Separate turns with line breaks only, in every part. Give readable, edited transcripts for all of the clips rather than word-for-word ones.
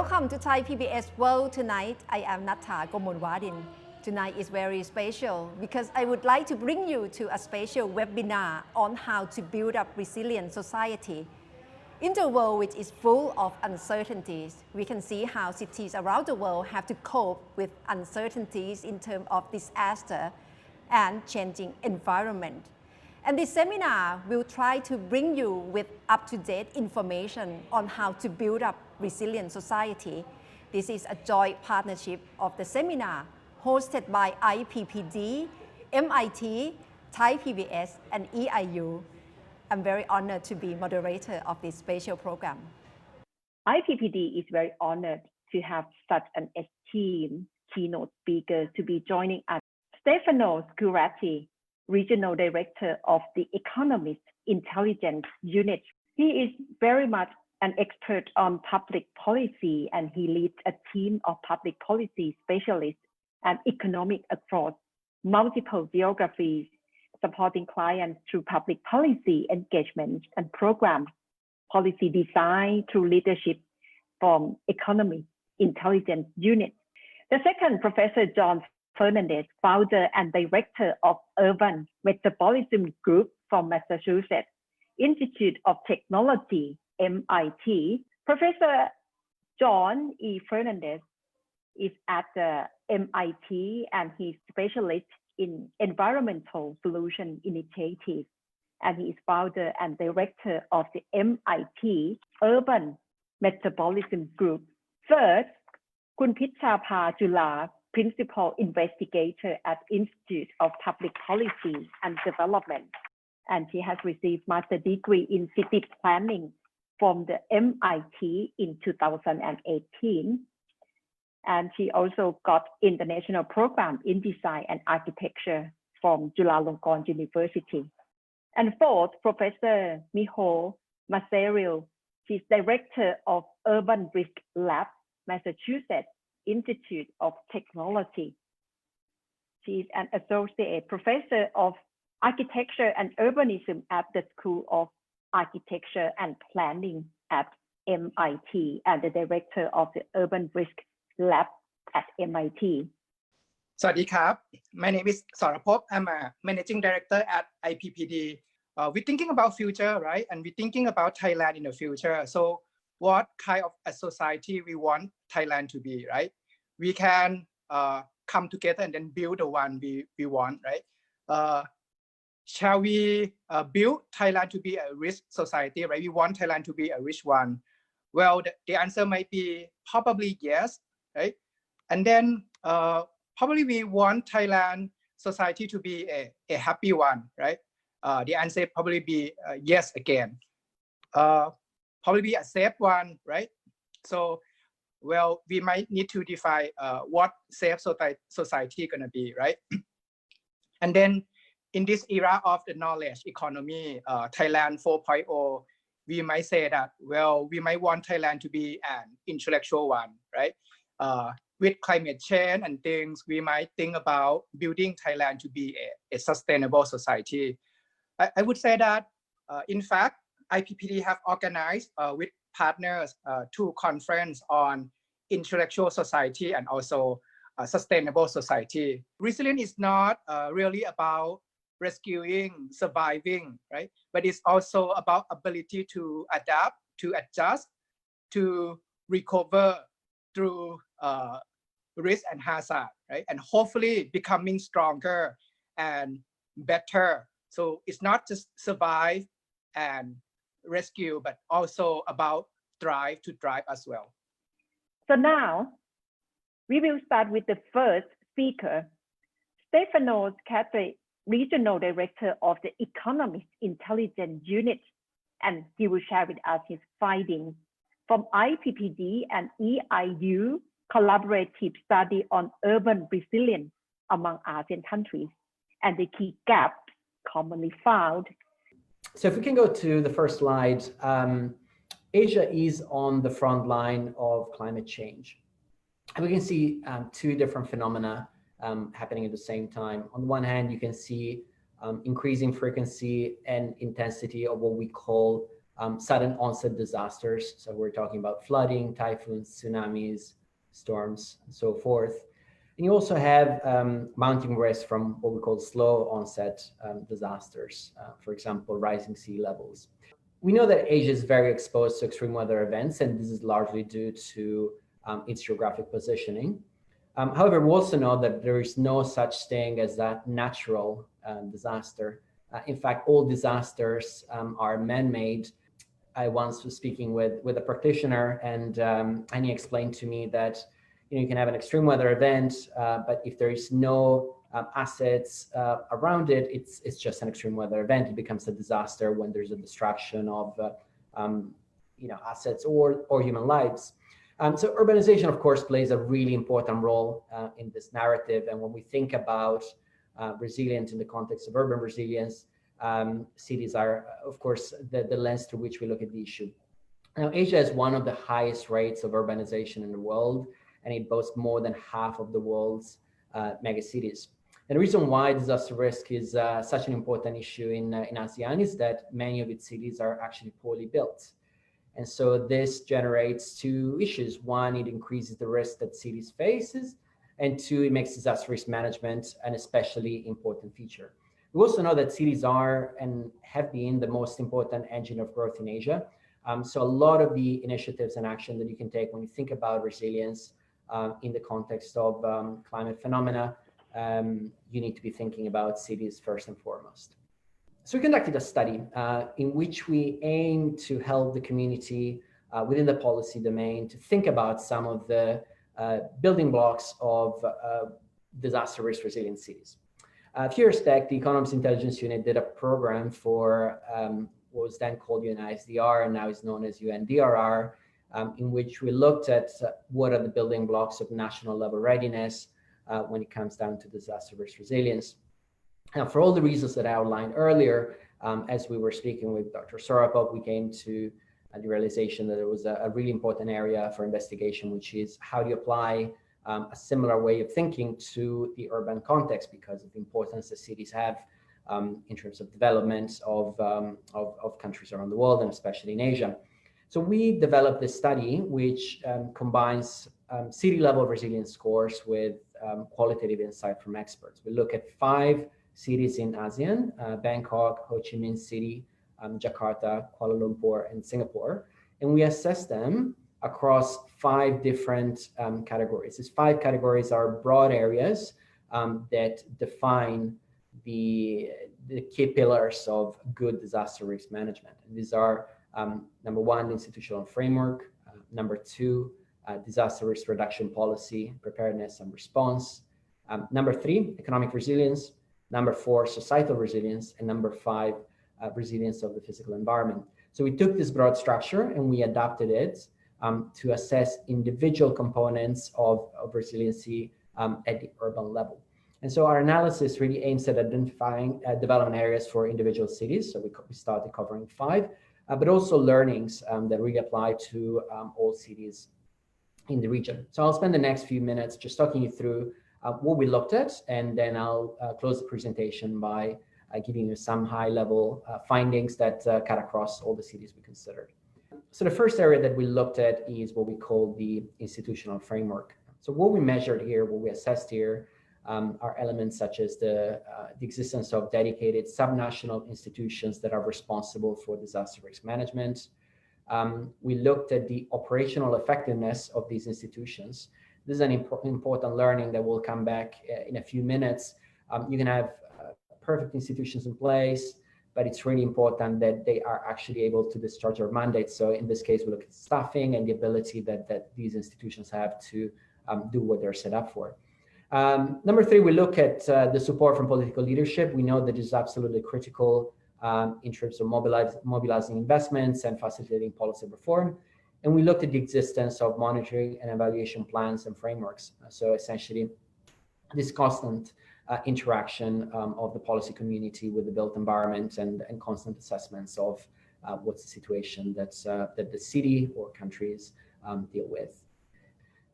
Welcome to Thai PBS World tonight. I am Nattha Komolvadhin. Tonight is very special because I would like to bring you to a special webinar on how to build up resilient society. In the world which is full of uncertainties, we can see how cities around the world have to cope with uncertainties in terms of disaster and changing environment. And this seminar will try to bring you with up-to-date information on how to build up resilient society. This is a joint partnership of the seminar hosted by IPPD, MIT, ThaiPBS and EIU. I'm very honored to be moderator of this special program.
IPPD is very honored to have such an esteemed keynote speaker to be joining us. Stefano Scuratti, Regional Director of the Economist Intelligence Unit. He is very much an expert on public policy, and he leads a team of public policy specialists and economic across multiple geographies, supporting clients through public policy engagement and programs, policy design through leadership from Economist Intelligence Unit. The second, Professor John Fernandez, founder and director of Urban Metabolism Group from Massachusetts Institute of Technology, MIT. Professor John E. Fernandez is at the MIT and he's specialist in environmental solution initiatives, and he is founder and director of the MIT Urban Metabolism Group. Third, Kun Pitchapa Jular, Principal Investigator at Institute of Public Policy and Development, and she has received master's degree in city planning from the MIT in 2018. And she also got international program in design and architecture from Jular University. And fourth, Professor Miho Mazereeuw. She's director of Urban Risk Lab, Massachusetts Institute of Technology. She's an associate professor of architecture and urbanism at the School of Architecture and Planning at MIT and the director of the Urban Risk Lab at MIT.
สวัสดีครับ My name is Sorapop. I'm a managing director at IPPD. We're thinking about future, right? And we're thinking about Thailand in the future. So what kind of a society we want Thailand to be, right? We can come together and then build the one we want, right? Shall we build Thailand to be a rich society, right? We want Thailand to be a rich one. Well, the answer might be probably yes, right? And then probably we want Thailand society to be a happy one, right? The answer probably be yes again. Probably be a safe one, right? So, well, we might need to define what safe society gonna be, right? And then in this era of the knowledge economy, Thailand 4.0, we might say that, well, we might want Thailand to be an intellectual one, right? With climate change and things, we might think about building Thailand to be a sustainable society. I would say that, in fact, IPPD have organized with partners two conferences on intellectual society and also sustainable society. Resilience is not really about rescuing, surviving, right? But it's also about ability to adapt, to adjust, to recover through risk and hazard, right? And hopefully becoming stronger and better. So it's not just survive and rescue, but also about thrive to thrive as well.
So now we will start with the first speaker, Stefano Scuratti, Regional Director of the Economist Intelligence Unit, and he will share with us his findings from IPPD and EIU collaborative study on urban resilience among ASEAN countries and the key gaps commonly found.
So if we can go to the first slide, Asia is on the front line of climate change. And we can see two different phenomena happening at the same time. On the one hand, you can see increasing frequency and intensity of what we call sudden onset disasters. So we're talking about flooding, typhoons, tsunamis, storms, and so forth. And you also have mounting risk from what we call slow onset disasters, for example, rising sea levels. We know that Asia is very exposed to extreme weather events, and this is largely due to its geographic positioning. However, we also know that there is no such thing as a natural disaster. In fact, all disasters are man-made. I once was speaking with a practitioner, and he explained to me that you can have an extreme weather event, but if there is no assets around it, it's just an extreme weather event. It becomes a disaster when there's a destruction of assets or human lives. So urbanization, of course, plays a really important role in this narrative. And when we think about resilience in the context of urban resilience, cities are, of course, the lens through which we look at the issue. Now, Asia has one of the highest rates of urbanization in the world, and it boasts more than half of the world's megacities. And the reason why disaster risk is such an important issue in ASEAN is that many of its cities are actually poorly built. And so this generates two issues. One, it increases the risk that cities faces, and two, it makes disaster risk management an especially important feature. We also know that cities are and have been the most important engine of growth in Asia. So a lot of the initiatives and action that you can take when you think about resilience in the context of climate phenomena, you need to be thinking about cities first and foremost. So we conducted a study in which we aim to help the community within the policy domain to think about some of the building blocks of disaster risk resilient cities. A few years back, the Economist Intelligence Unit did a program for what was then called UNISDR and now is known as UNDRR, in which we looked at what are the building blocks of national level readiness when it comes down to disaster risk resilience. Now, for all the reasons that I outlined earlier, as we were speaking with Dr. Sorapop, we came to the realization that there was a really important area for investigation, which is how do you apply a similar way of thinking to the urban context because of the importance that cities have in terms of development of countries around the world and especially in Asia. So we developed this study which combines city level resilience scores with qualitative insight from experts. We look at 5 cities in ASEAN, Bangkok, Ho Chi Minh City, Jakarta, Kuala Lumpur, and Singapore. And we assess them across 5 different categories. These 5 categories are broad areas that define the key pillars of good disaster risk management. And these are number 1, the institutional framework, number 2, disaster risk reduction policy, preparedness and response, number 3, economic resilience, number 4, societal resilience, and number 5, resilience of the physical environment. So we took this broad structure and we adapted it to assess individual components of resiliency at the urban level. And so our analysis really aims at identifying development areas for individual cities. So we started covering 5, but also learnings that really apply to all cities in the region. So I'll spend the next few minutes just talking you through what we looked at, and then I'll close the presentation by giving you some high-level findings that cut across all the cities we considered. So the first area that we looked at is what we call the institutional framework. So what we measured here, what we assessed here, are elements such as the existence of dedicated subnational institutions that are responsible for disaster risk management. We looked at the operational effectiveness of these institutions. This is an important learning that will come back in a few minutes. You can have perfect institutions in place, but it's really important that they are actually able to discharge their mandates. So in this case, we look at staffing and the ability that these institutions have to do what they're set up for. Number 3, we look at the support from political leadership. We know that it is absolutely critical in terms of mobilizing investments and facilitating policy reform. And we looked at the existence of monitoring and evaluation plans and frameworks. So essentially, this constant interaction of the policy community with the built environment and constant assessments of what's the situation that the city or countries deal with.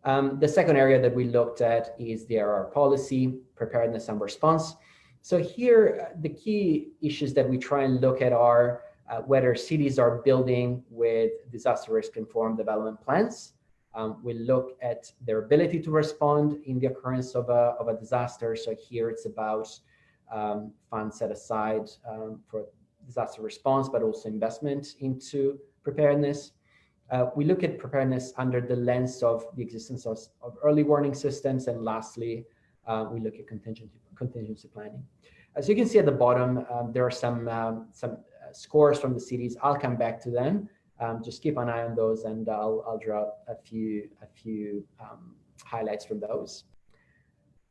The second area that we looked at is the RR policy, preparedness and response. So here, the key issues that we try and look at are whether cities are building with disaster risk informed development plans. We look at their ability to respond in the occurrence of a disaster. So here it's about funds set aside for disaster response, but also investment into preparedness. We look at preparedness under the lens of the existence of early warning systems. And lastly, we look at contingency planning. As you can see at the bottom, there are some scores from the cities. I'll come back to them. Just keep an eye on those, and I'll draw a few highlights from those.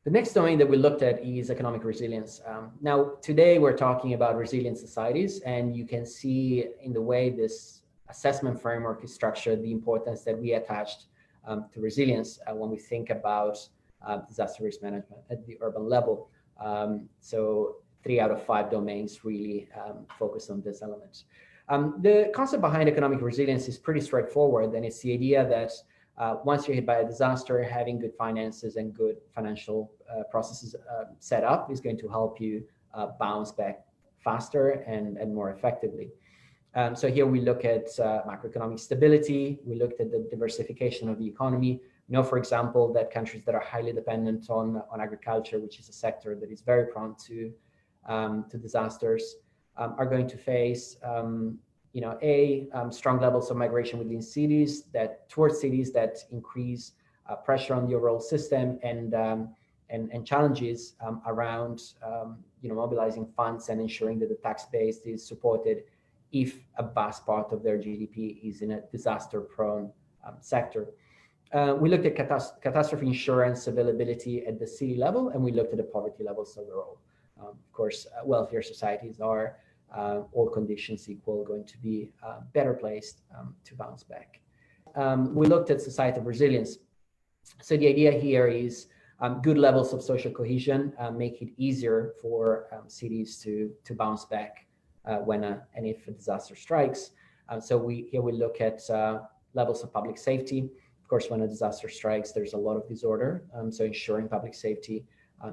The next domain that we looked at is economic resilience. Now, today we're talking about resilient societies, and you can see in the way this assessment framework is structured the importance that we attached to resilience when we think about disaster risk management at the urban level. So 3 out of 5 domains really focus on this element. The concept behind economic resilience is pretty straightforward, and it's the idea that once you're hit by a disaster, having good finances and good financial processes set up is going to help you bounce back faster and more effectively. So here we look at macroeconomic stability. We looked at the diversification of the economy. We know, for example, that countries that are highly dependent on agriculture, which is a sector that is very prone to disasters, are going to face strong levels of migration within cities towards cities that increase pressure on the overall system and challenges around mobilizing funds and ensuring that the tax base is supported if a vast part of their GDP is in a disaster-prone sector. We looked at catastrophe insurance availability at the city level, and we looked at the poverty levels overall. Of course, wealthier societies are, all conditions equal, going to be better placed to bounce back. We looked at societal resilience. So the idea here is good levels of social cohesion make it easier for cities to bounce back when and if a disaster strikes. So here we look at levels of public safety. Of course, when a disaster strikes, there's a lot of disorder. So ensuring public safety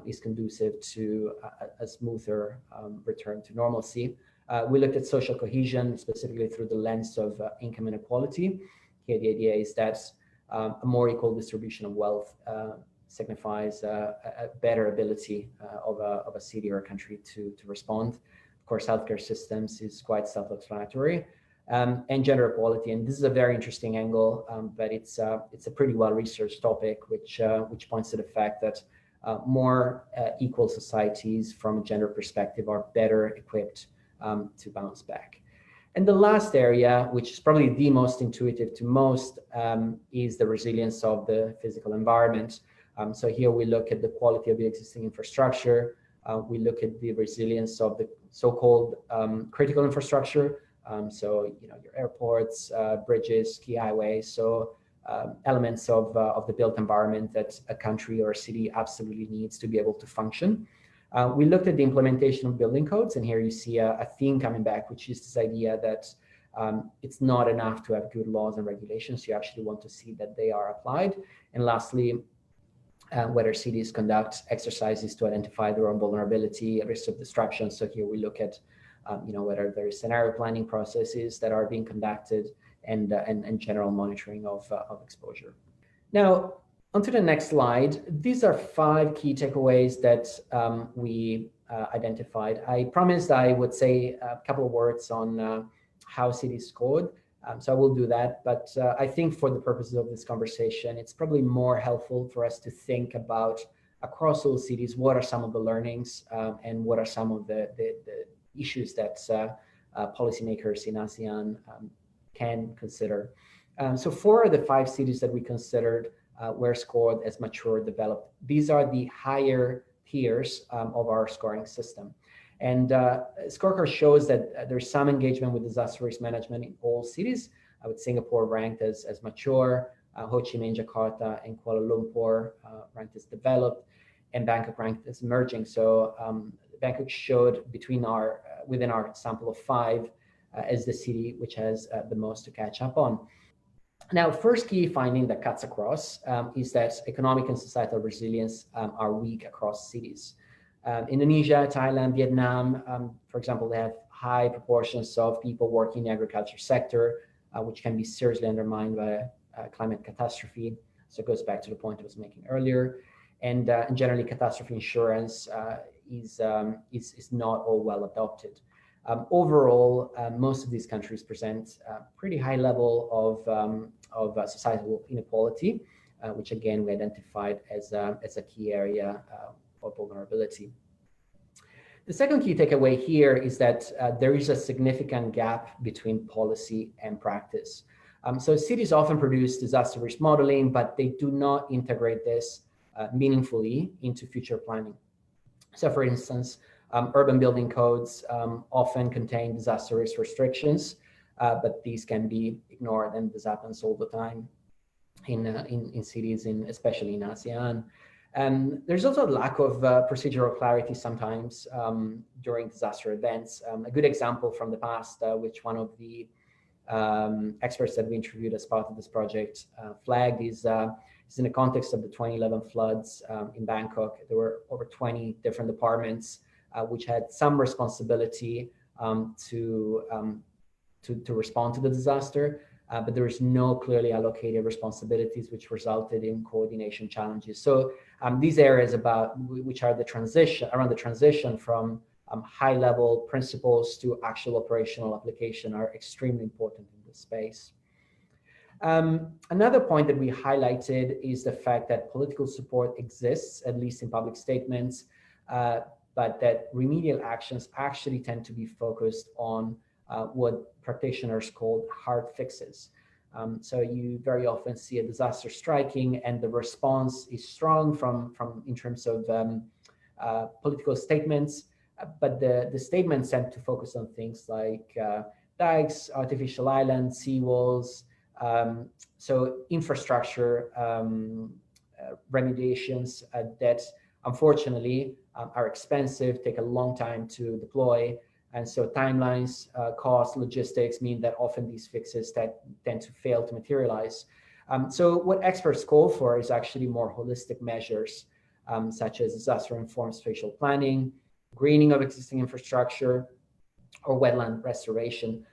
is conducive to a smoother return to normalcy. We looked at social cohesion, specifically through the lens of income inequality. Here, the idea is that a more equal distribution of wealth signifies a better ability of a city or a country to respond. Of course, healthcare systems is quite self-explanatory. And gender equality, and this is a very interesting angle, but it's a pretty well-researched topic, which points to the fact that more equal societies from a gender perspective are better equipped to bounce back. And the last area, which is probably the most intuitive to most, is the resilience of the physical environment. So here we look at the quality of the existing infrastructure. We look at the resilience of the so-called critical infrastructure. So your airports, bridges, key highways. So elements of the built environment that a country or a city absolutely needs to be able to function. We looked at the implementation of building codes, and here you see a theme coming back, which is this idea that it's not enough to have good laws and regulations. You actually want to see that they are applied. And lastly, whether cities conduct exercises to identify their own vulnerability, risks of disruption. So here we look at whether there is scenario planning processes that are being conducted and general monitoring of exposure. Now, onto the next slide. These are 5 key takeaways that we identified. I promised I would say a couple of words on how cities scored. So I will do that, but I think for the purposes of this conversation, it's probably more helpful for us to think about across all cities, what are some of the learnings and what are some of the issues that policymakers in ASEAN can consider. So 4 of the 5 cities that we considered were scored as mature developed. These are the higher tiers of our scoring system. And scorecard shows that there's some engagement with disaster risk management in all cities. With Singapore ranked as mature, Ho Chi Minh, Jakarta, and Kuala Lumpur ranked as developed, and Bangkok ranked as emerging. So Bangkok showed within our sample of 5 as the city which has the most to catch up on. Now, first key finding that cuts across is that economic and societal resilience are weak across cities. Indonesia, Thailand, Vietnam, for example, they have high proportions of people working in the agriculture sector, which can be seriously undermined by a climate catastrophe. So it goes back to the point I was making earlier. And generally, catastrophe insurance is not all well adopted. Overall, most of these countries present a pretty high level of societal inequality, which again we identified as a key area of vulnerability. The second key takeaway here is that there is a significant gap between policy and practice. So cities often produce disaster risk modeling, but they do not integrate this meaningfully into future planning. So for instance, urban building codes often contain disaster risk restrictions, but these can be ignored, and this happens all the time in cities, especially in ASEAN. There's also a lack of procedural clarity sometimes during disaster events. A good example from the past, which one of the experts that we interviewed as part of this project flagged, is in the context of the 2011 floods in Bangkok. There were over 20 different departments which had some responsibility to respond to the disaster, but there is no clearly allocated responsibilities, which resulted in coordination challenges. So these areas which are around the transition from high-level principles to actual operational application are extremely important in this space. Another point that we highlighted is the fact that political support exists, at least in public statements, but that remedial actions actually tend to be focused on what practitioners call hard fixes. So you very often see a disaster striking, and the response is strong in terms of political statements, but the statements tend to focus on things like dikes, artificial islands, seawalls, so infrastructure remediations that unfortunately are expensive, take a long time to deploy. And so timelines, cost, logistics mean that often these fixes tend to fail to materialize. So what experts call for is actually more holistic measures, such as disaster-informed spatial planning, greening of existing infrastructure, or wetland restoration.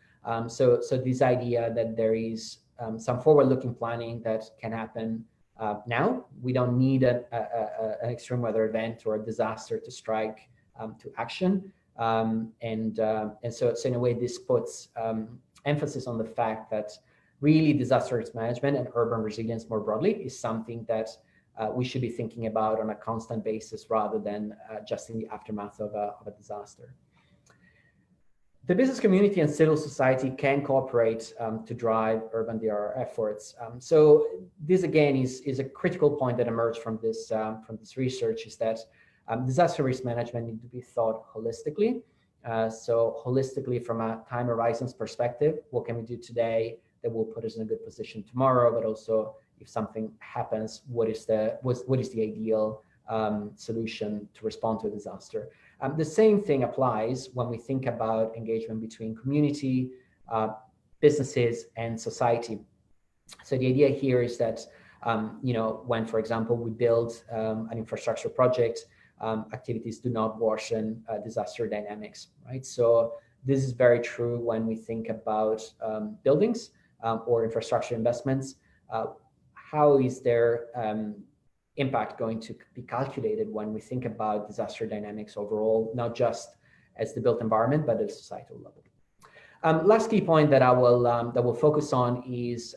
So this idea that there is some forward-looking planning that can happen now. We don't need an extreme weather event or a disaster to strike to action. And so in a way, this puts emphasis on the fact that really disaster risk management and urban resilience more broadly is something that we should be thinking about on a constant basis rather than just in the aftermath of a disaster. The business community and civil society can cooperate to drive urban DRR efforts. So this again is a critical point that emerged from this research, is that disaster risk management needs to be thought holistically. So holistically from a time horizons perspective, what can we do today that will put us in a good position tomorrow, but also if something happens, what is the ideal solution to respond to a disaster. The same thing applies when we think about engagement between community, businesses, and society. So the idea here is that, when, for example, we build an infrastructure project, activities do not worsen disaster dynamics, right? So this is very true when we think about buildings or infrastructure investments. How is their impact going to be calculated when we think about disaster dynamics overall, not just as the built environment, but at a societal level? Last key point that I will focus on is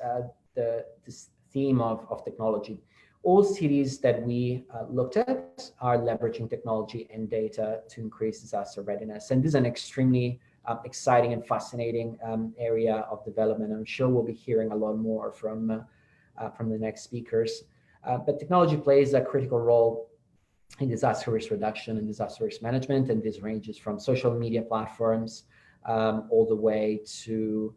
this theme of technology. All cities that we looked at are leveraging technology and data to increase disaster readiness. And this is an extremely exciting and fascinating area of development. I'm sure we'll be hearing a lot more from the next speakers. But technology plays a critical role in disaster risk reduction and disaster risk management. And this ranges from social media platforms all the way to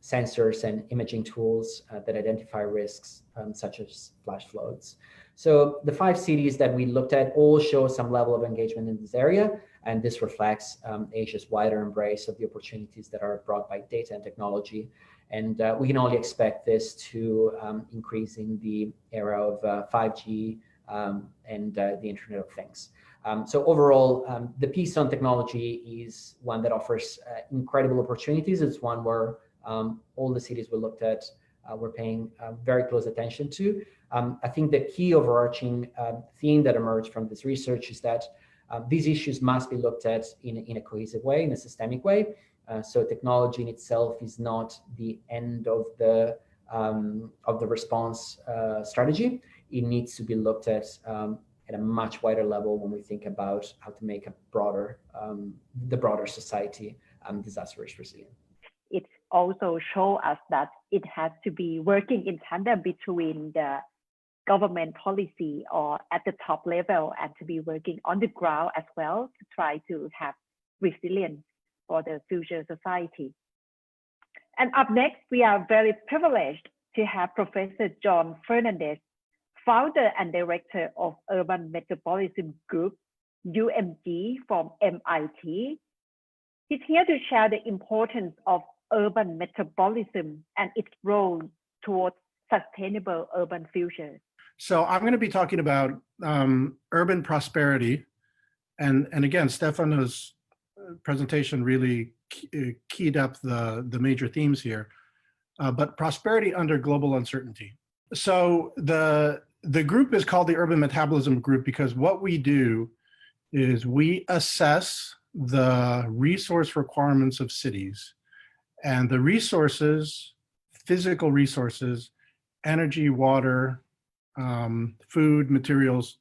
sensors and imaging tools that identify risks such as flash floods. So the 5 cities that we looked at all show some level of engagement in this area, and this reflects Asia's wider embrace of the opportunities that are brought by data and technology. And we can only expect this to increase in the era of 5G, and the Internet of Things. So overall, the piece on technology is one that offers incredible opportunities. It's one where all the cities we looked at were paying very close attention to. I think the key overarching theme that emerged from this research is that these issues must be looked at in a cohesive way, in a systemic way. So technology in itself is not the end of the response strategy. It needs to be looked at a much wider level when we think about how to make a the broader society disaster risk resilient.
It also shows us that it has to be working in tandem between the government policy or at the top level, and to be working on the ground as well to try to have resilience for the future society. And up next, we are very privileged to have Professor John Fernandez, founder and director of Urban Metabolism Group, UMG, from MIT. He's here to share the importance of urban metabolism and its role towards sustainable urban future.
So I'm going to be talking about urban prosperity. And again, Stefano's presentation really keyed up the major themes here, but prosperity under global uncertainty. So the group is called the Urban Metabolism Group because what we do is we assess the resource requirements of cities, and the resources, physical resources, energy, water, food, materials,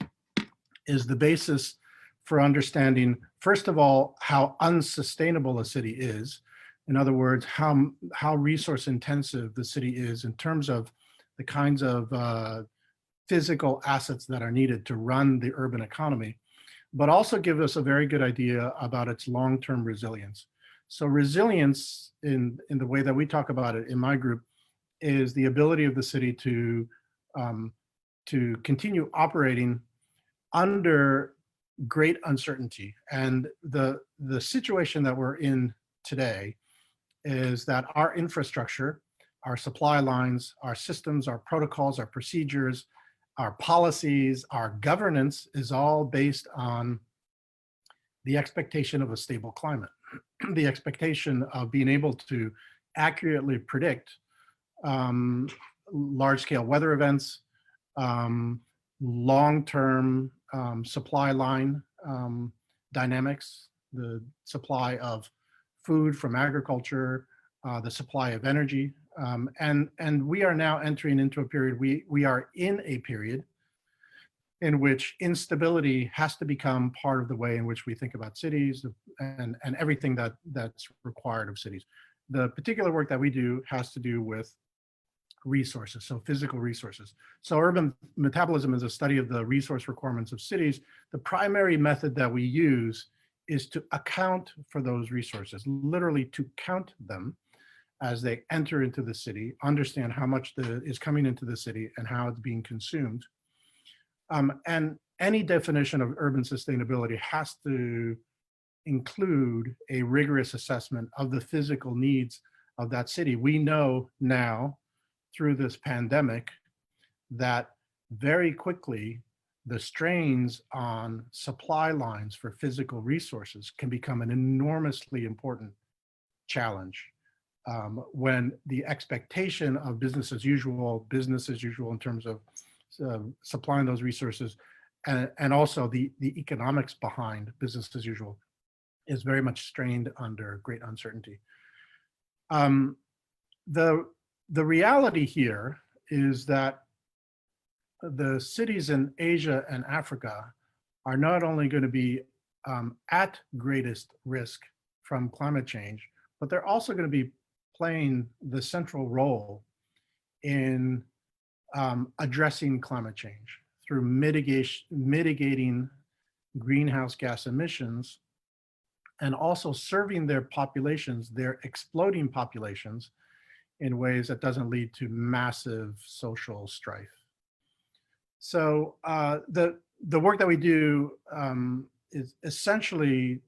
is the basis for understanding, first of all, how unsustainable a city is. In other words, how resource intensive the city is in terms of the kinds of physical assets that are needed to run the urban economy, but also give us a very good idea about its long-term resilience. So resilience, in the way that we talk about it in my group, is the ability of the city to continue operating under great uncertainty. And the situation that we're in today is that our infrastructure, our supply lines, our systems, our protocols, our procedures, our policies, our governance is all based on the expectation of a stable climate, the expectation of being able to accurately predict large-scale weather events, long-term supply line dynamics, the supply of food from agriculture, the supply of energy. And we are now entering into a period, we are in a period in which instability has to become part of the way in which we think about cities and everything that's required of cities. The particular work that we do has to do with resources, so physical resources. So urban metabolism is a study of the resource requirements of cities. The primary method that we use is to account for those resources, literally to count them as they enter into the city, understand how much is coming into the city and how it's being consumed. And any definition of urban sustainability has to include a rigorous assessment of the physical needs of that city. We know now through this pandemic that very quickly the strains on supply lines for physical resources can become an enormously important challenge. When the expectation of business as usual in terms of supplying those resources, and also the economics behind business as usual is very much strained under great uncertainty. The reality here is that the cities in Asia and Africa are not only going to be at greatest risk from climate change, but they're also going to be playing the central role in addressing climate change through mitigating greenhouse gas emissions, and also serving their populations, their exploding populations, in ways that doesn't lead to massive social strife. So the work that we do is essentially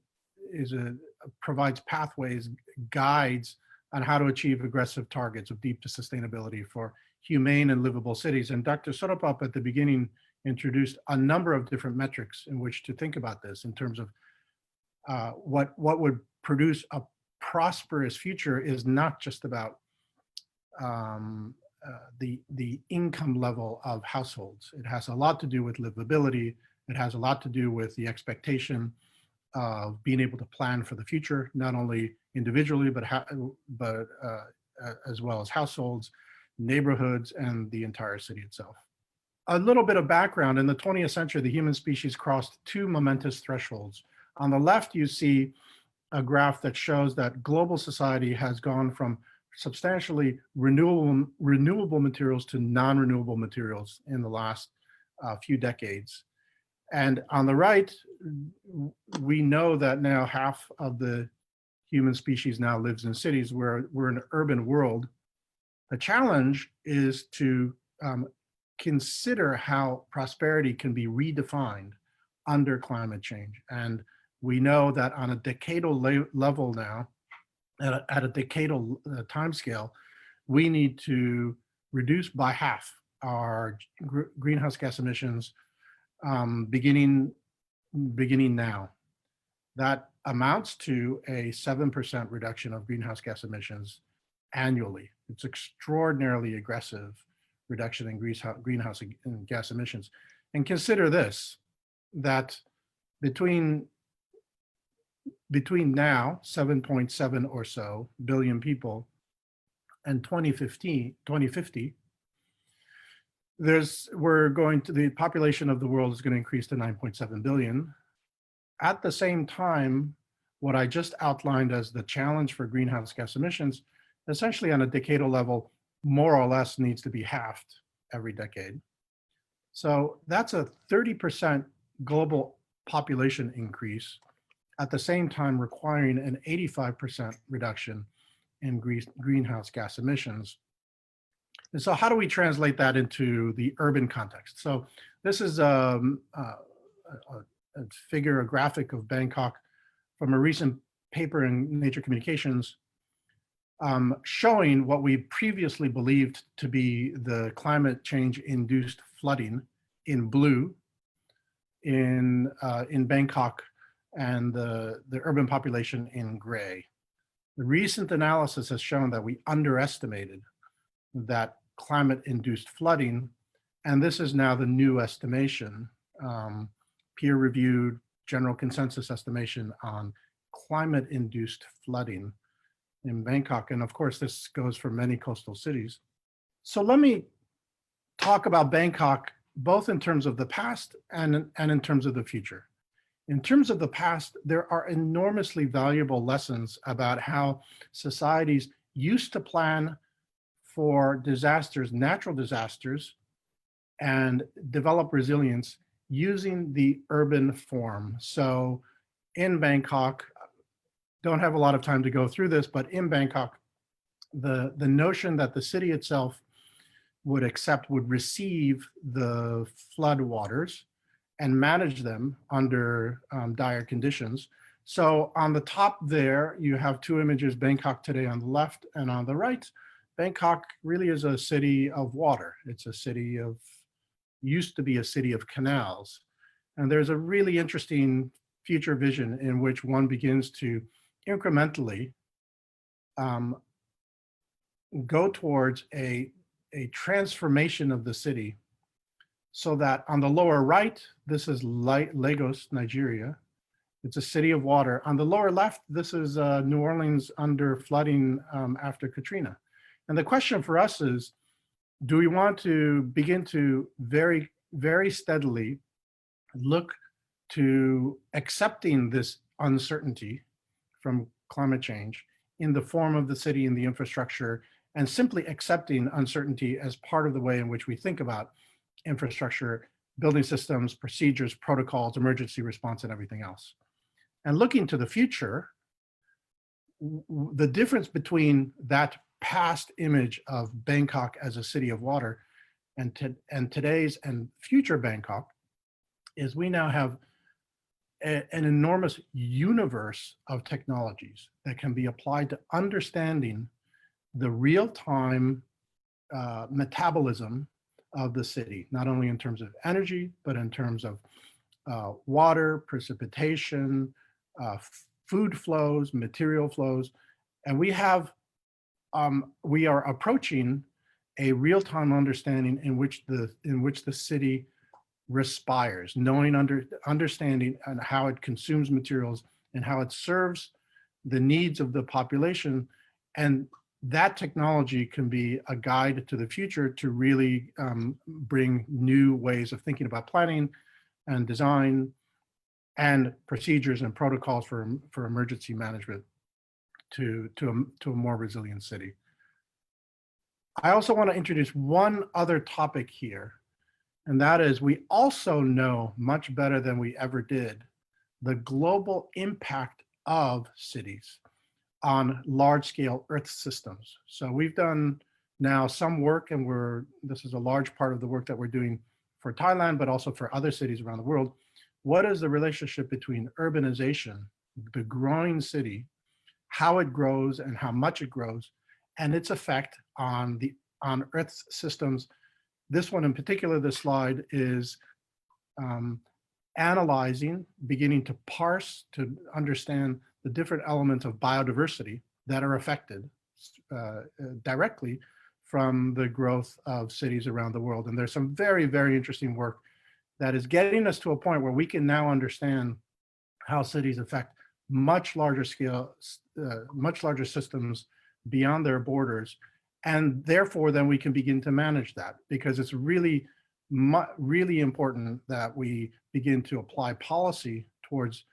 provides pathways, guides on how to achieve aggressive targets of deep to sustainability for humane and livable cities. And Dr. Sorapop at the beginning introduced a number of different metrics in which to think about this in terms of what would produce a prosperous future is not just about the income level of households. It has a lot to do with livability. It has a lot to do with the expectation of being able to plan for the future, not only individually, but as well as households, neighborhoods, and the entire city itself. A little bit of background: in the 20th century, the human species crossed two momentous thresholds. On the left, you see a graph that shows that global society has gone from substantially renewable materials to non-renewable materials in the last few decades. And on the right, we know that now half of the human species now lives in cities. We're an urban world. The challenge is to consider how prosperity can be redefined under climate change. And we know that on a decadal level now, at a decadal timescale, we need to reduce by half our greenhouse gas emissions beginning now. That amounts to a 7% reduction of greenhouse gas emissions annually. It's extraordinarily aggressive reduction in greenhouse gas emissions. And consider this, that between now, 7.7 or so billion people, and 2050, the population of the world is going to increase to 9.7 billion. At the same time, what I just outlined as the challenge for greenhouse gas emissions, essentially on a decadal level, more or less needs to be halved every decade. So that's a 30% global population increase, at the same time requiring an 85% reduction in greenhouse gas emissions. And so how do we translate that into the urban context? So this is a graphic of Bangkok from a recent paper in Nature Communications, showing what we previously believed to be the climate change induced flooding in blue in Bangkok, and the urban population in gray. The recent analysis has shown that we underestimated that climate-induced flooding, and this is now the new estimation, peer-reviewed general consensus estimation on climate-induced flooding in Bangkok. And of course, this goes for many coastal cities. So let me talk about Bangkok, both in terms of the past and in terms of the future. In terms of the past, there are enormously valuable lessons about how societies used to plan for disasters, natural disasters, and develop resilience using the urban form. So in Bangkok, don't have a lot of time to go through this, but in Bangkok, the notion that the city itself would receive the flood waters and manage them under dire conditions. So on the top there, you have two images, Bangkok today on the left, and on the right, Bangkok really is a city of water. It's a city of, used to be a city of canals. And there's a really interesting future vision in which one begins to incrementally go towards a transformation of the city, so that on the lower right, this is Lagos, Nigeria. It's a city of water. On the lower left, this is New Orleans under flooding after Katrina. And the question for us is, do we want to begin to very, very steadily look to accepting this uncertainty from climate change in the form of the city and the infrastructure, and simply accepting uncertainty as part of the way in which we think about infrastructure, building systems, procedures, protocols, emergency response, and everything else? And looking to the future, the difference between that past image of Bangkok as a city of water and today's and future Bangkok is we now have an enormous universe of technologies that can be applied to understanding the real-time metabolism of the city, not only in terms of energy, but in terms of water, precipitation, food flows, material flows. And we are approaching a real-time understanding in which the city respires, understanding and how it consumes materials and how it serves the needs of the population. And that technology can be a guide to the future to really bring new ways of thinking about planning and design and procedures and protocols for emergency management to a more resilient city. I also want to introduce one other topic here, and that is we also know much better than we ever did the global impact of cities on large-scale Earth systems. So we've done now some work, and this is a large part of the work that we're doing for Thailand, but also for other cities around the world. What is the relationship between urbanization, the growing city, how it grows and how much it grows, and its effect on Earth's systems? This one in particular, this slide, is analyzing, beginning to parse, to understand the different elements of biodiversity that are affected directly from the growth of cities around the world. And there's some very, very interesting work that is getting us to a point where we can now understand how cities affect much larger scale, much larger systems beyond their borders. And therefore, then we can begin to manage that, because it's really, really important that we begin to apply policy towards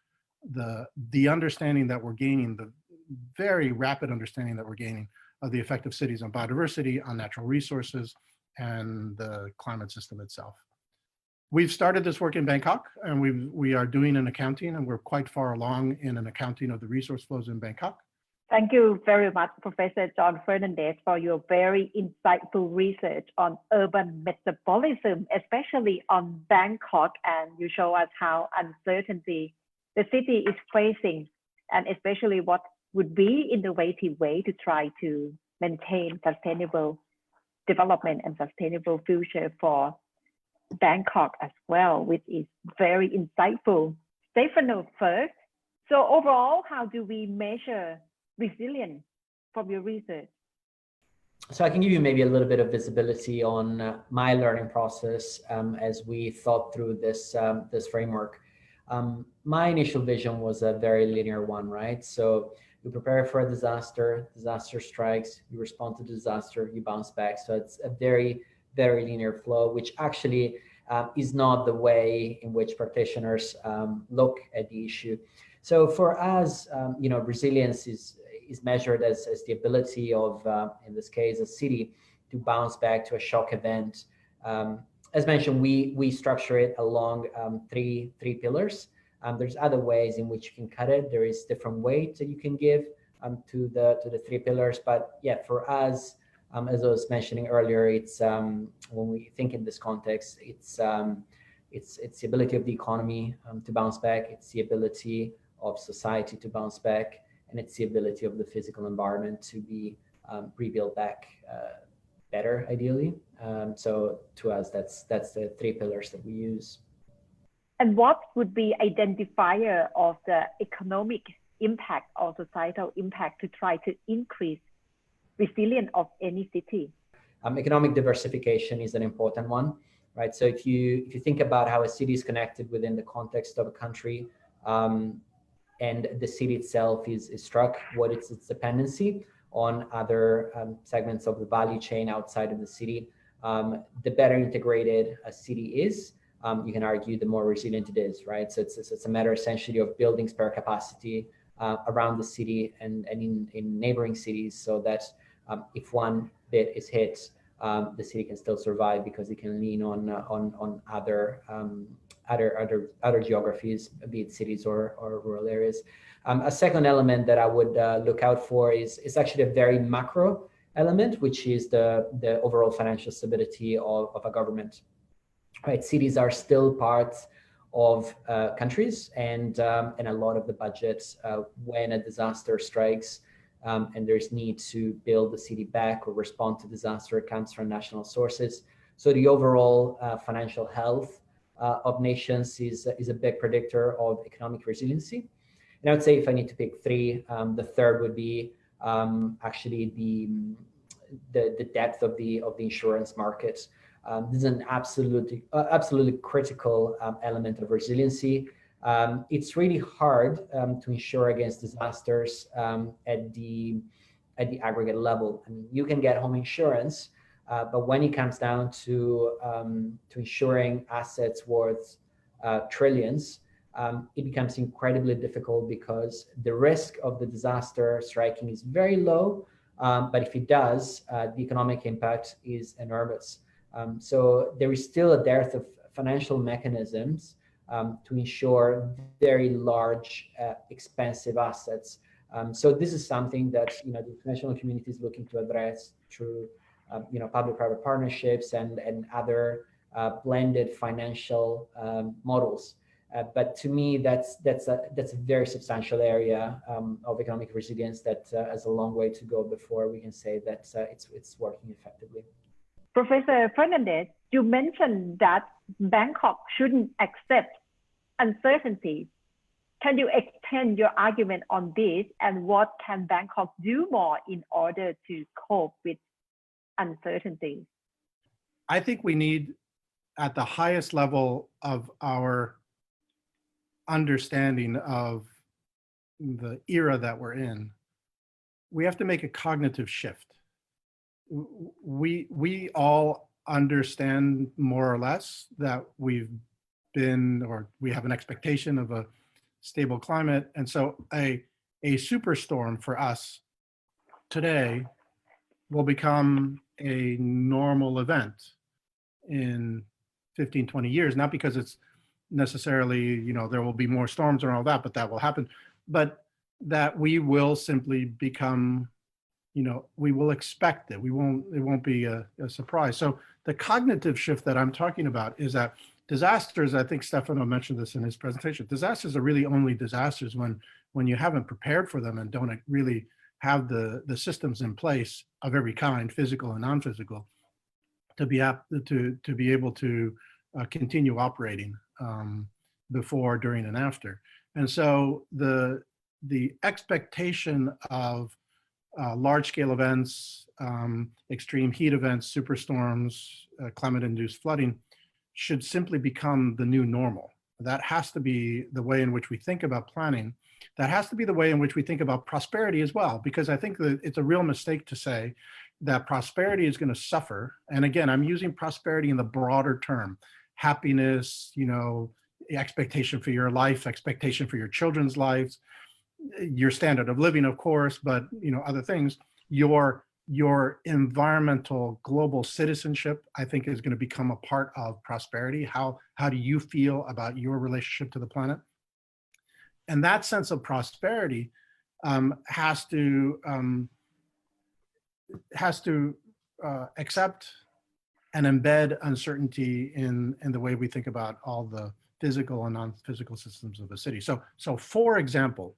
the understanding that we're gaining, the very rapid understanding that we're gaining of the effect of cities on biodiversity, on natural resources, and the climate system itself. We've started this work in Bangkok, and we are doing an accounting, and we're quite far along in an accounting of the resource flows in Bangkok.
Thank you very much, Professor John Fernandez, for your very insightful research on urban metabolism, especially on Bangkok, and you show us how uncertainty the city is facing, and especially what would be innovative way to try to maintain sustainable development and sustainable future for Bangkok as well, which is very insightful. Stefano first. So overall, how do we measure resilience from your research?
So I can give you maybe a little bit of visibility on my learning process as we thought through this framework. My initial vision was a very linear one, right? So you prepare for a disaster strikes, you respond to disaster, you bounce back. So it's a very, very linear flow, which actually is not the way in which practitioners look at the issue. So for us, resilience is measured as the ability of, in this case, a city to bounce back to a shock event. As mentioned, we structure it along three pillars. There's other ways in which you can cut it. There is different weight that you can give to the three pillars. But yeah, for us, as I was mentioning earlier, it's when we think in this context, it's the ability of the economy to bounce back. It's the ability of society to bounce back, and it's the ability of the physical environment to be rebuilt back better, ideally. So to us, that's the three pillars that we use.
And what would be identifier of the economic impact or societal impact to try to increase resilience of any city?
Economic diversification is an important one, right? So if you think about how a city is connected within the context of a country, and the city itself is struck, what is its dependency on other segments of the value chain outside of the city, the better integrated a city is, you can argue the more resilient it is, right? So it's a matter essentially of building spare capacity around the city and in neighboring cities, so that if one bit is hit, the city can still survive because it can lean on other geographies, be it cities or rural areas. A second element that I would look out for is actually a very macro element, which is the overall financial stability of a government. Right, cities are still parts of countries, and a lot of the budgets when a disaster strikes and there's need to build the city back or respond to disaster, comes from national sources. So the overall financial health of nations is a big predictor of economic resiliency. And I would say if I need to pick three, the third would be actually the depth of the insurance market. This is an absolutely critical element of resiliency. It's really hard to insure against disasters at the aggregate level. I mean, you can get home insurance, but when it comes down to insuring assets worth trillions, it becomes incredibly difficult because the risk of the disaster striking is very low, but if it does, the economic impact is enormous. So there is still a dearth of financial mechanisms to insure very large, expensive assets. So this is something that the international community is looking to address through public-private partnerships and other blended financial models. But to me, that's a very substantial area of economic resilience that has a long way to go before we can say that it's working effectively.
Professor Fernandez, you mentioned that Bangkok shouldn't accept uncertainty. Can you extend your argument on this, and what can Bangkok do more in order to cope with uncertainty?
I think we need, at the highest level of our understanding of the era that we're in, we have to make a cognitive shift. We all understand more or less that we have an expectation of a stable climate. And so a superstorm for us today will become a normal event in 15, 20 years, not because it's necessarily, there will be more storms and all that, but that will happen, but that we will simply become, we will expect it. It won't be a surprise. So the cognitive shift that I'm talking about is that disasters, I think Stefano mentioned this in his presentation, disasters are really only disasters when you haven't prepared for them and don't really have the systems in place of every kind, physical and non-physical, to be able to continue operating before, during, and after. And so the expectation of large-scale events, extreme heat events, superstorms, climate-induced flooding should simply become the new normal. That has to be the way in which we think about planning. That has to be the way in which we think about prosperity as well, because I think that it's a real mistake to say that prosperity is going to suffer. And again, I'm using prosperity in the broader term: happiness, expectation for your life, expectation for your children's lives, your standard of living, of course, but other things. Your environmental global citizenship, I think, is going to become a part of prosperity. How do you feel about your relationship to the planet? And that sense of prosperity has to accept and embed uncertainty in the way we think about all the physical and non-physical systems of the city. So for example,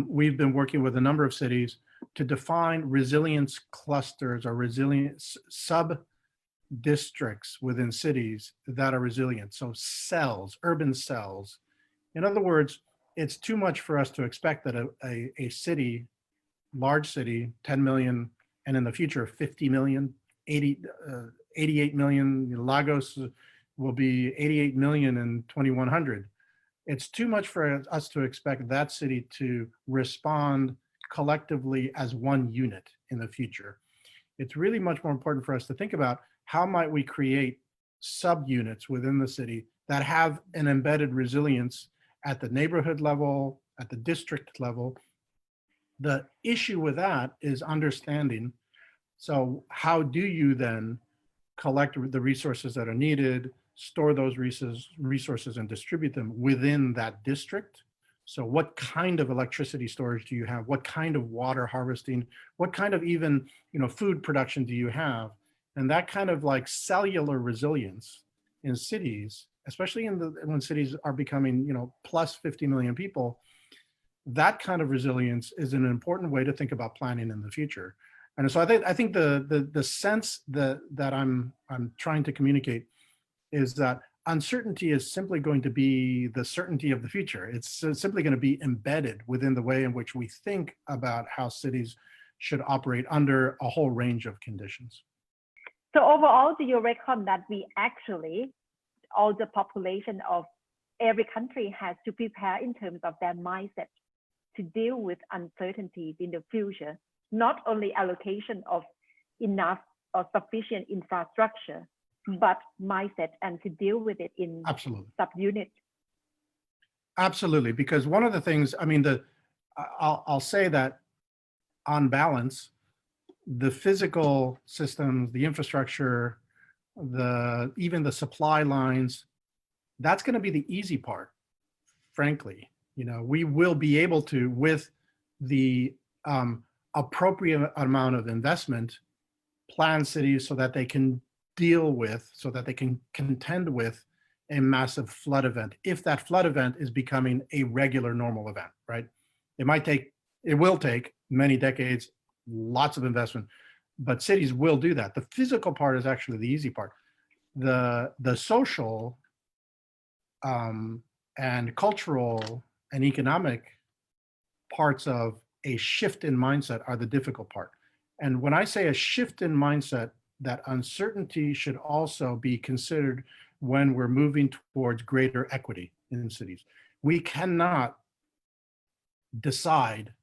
we've been working with a number of cities to define resilience clusters or resilience sub-districts within cities that are resilient. So cells, urban cells. In other words, it's too much for us to expect that a city, large city, 10 million, and in the future, 50 million, 88 million, Lagos will be 88 million in 2100. It's too much for us to expect that city to respond collectively as one unit in the future. It's really much more important for us to think about how might we create subunits within the city that have an embedded resilience at the neighborhood level, at the district level. The issue with that is understanding. So how do you then collect the resources that are needed, store those resources and distribute them within that district? So what kind of electricity storage do you have? What kind of water harvesting? What kind of even food production do you have? And that kind of like cellular resilience in cities, especially when cities are becoming plus 50 million people, that kind of resilience is an important way to think about planning in the future. And so I think the sense that I'm trying to communicate is that uncertainty is simply going to be the certainty of the future. It's simply going to be embedded within the way in which we think about how cities should operate under a whole range of conditions.
So overall, do you reckon that we actually, all the population of every country has to prepare in terms of their mindset to deal with uncertainties in the future, not only allocation of enough or sufficient infrastructure, but mindset and to deal with it in
Absolutely.
subunits?
Absolutely, because one of the things, I mean, I'll say that on balance, the physical systems, the infrastructure, even the supply lines, that's going to be the easy part, frankly. You know, we will be able to, with the appropriate amount of investment, plan cities so that they can deal with, so that they can contend with a massive flood event, if that flood event is becoming a regular normal event, right? It will take many decades, lots of investment, but cities will do that. The physical part is actually the easy part. The social and cultural and economic parts of a shift in mindset are the difficult part. And when I say a shift in mindset, that uncertainty should also be considered when we're moving towards greater equity in cities. We cannot decide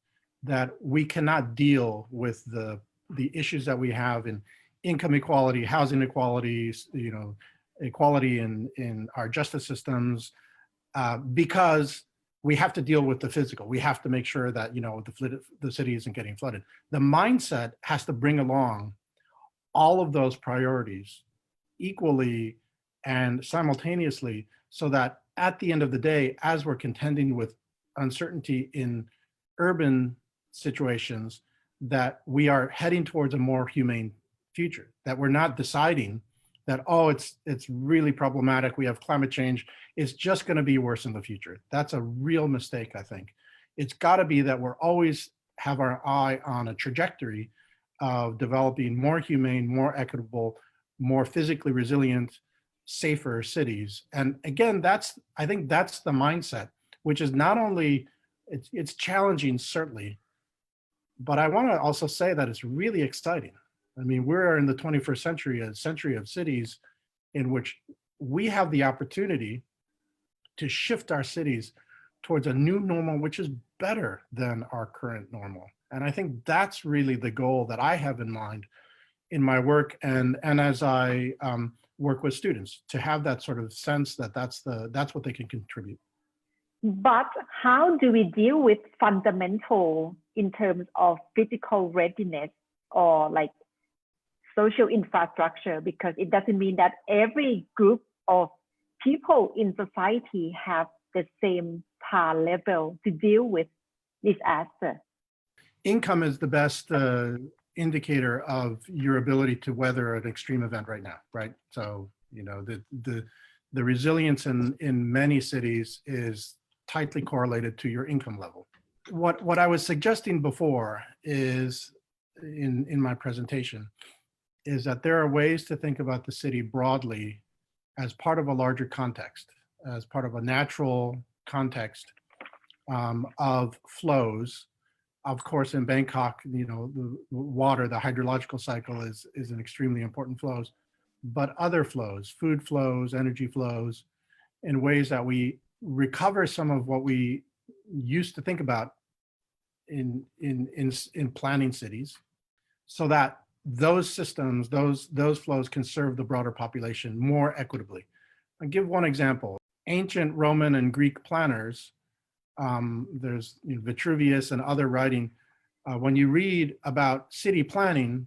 that we cannot deal with the issues that we have in income equality, housing inequalities, you know, equality in our justice systems, because we have to deal with the physical. We have to make sure that, you know, the city isn't getting flooded. The mindset has to bring along all of those priorities equally and simultaneously, so that at the end of the day, as we're contending with uncertainty in urban situations, that we are heading towards a more humane future, that we're not deciding that, oh, it's really problematic, we have climate change, it's just going to be worse in the future. That's a real mistake, I think. It's got to be that we're always have our eye on a trajectory of developing more humane, more equitable, more physically resilient, safer cities. And again, I think that's the mindset, which is not only, it's challenging, certainly, but I want to also say that it's really exciting. I mean, we're in the 21st century, a century of cities in which we have the opportunity to shift our cities towards a new normal, which is better than our current normal. And I think that's really the goal that I have in mind in my work, and as I work with students, to have that sort of sense that that's what they can contribute.
But how do we deal with fundamental in terms of physical readiness or like social infrastructure? Because it doesn't mean that every group of people in society have the same par level to deal with this aspect.
Income is the best indicator of your ability to weather an extreme event right now, right? So, you know, the resilience in many cities is tightly correlated to your income level. What I was suggesting before is, in my presentation, is that there are ways to think about the city broadly as part of a larger context, as part of a natural context of flows. Of course, in Bangkok, you know, the water, the hydrological cycle is an extremely important flows, but other flows, food flows, energy flows, in ways that we recover some of what we used to think about in planning cities, so that those systems, those flows can serve the broader population more equitably. I'll give one example. Ancient Roman and Greek planners, there's Vitruvius and other writing, when you read about city planning,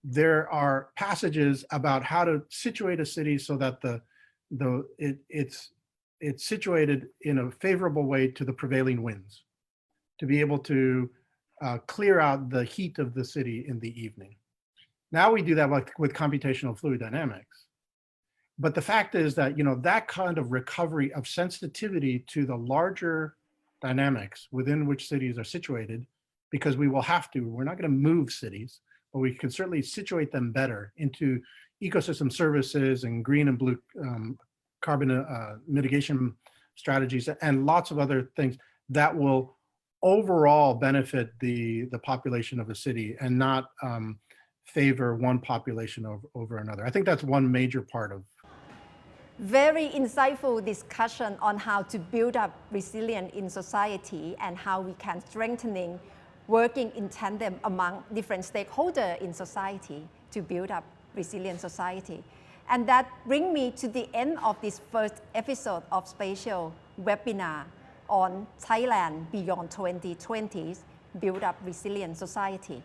there are passages about how to situate a city so that it's situated in a favorable way to the prevailing winds, to be able to clear out the heat of the city in the evening. Now we do that with computational fluid dynamics. But the fact is that, you know, that kind of recovery of sensitivity to the larger dynamics within which cities are situated because we will have to. We're not going to move cities, but we can certainly situate them better into ecosystem services and green and blue carbon mitigation strategies and lots of other things that will overall benefit the population of a city and not favor one population over another. I think that's one major part of.
Very insightful discussion on how to build up resilience in society and how we can strengthening working in tandem among different stakeholders in society to build up resilient society. And that brings me to the end of this first episode of special webinar on Thailand Beyond 2020's Build Up Resilient Society.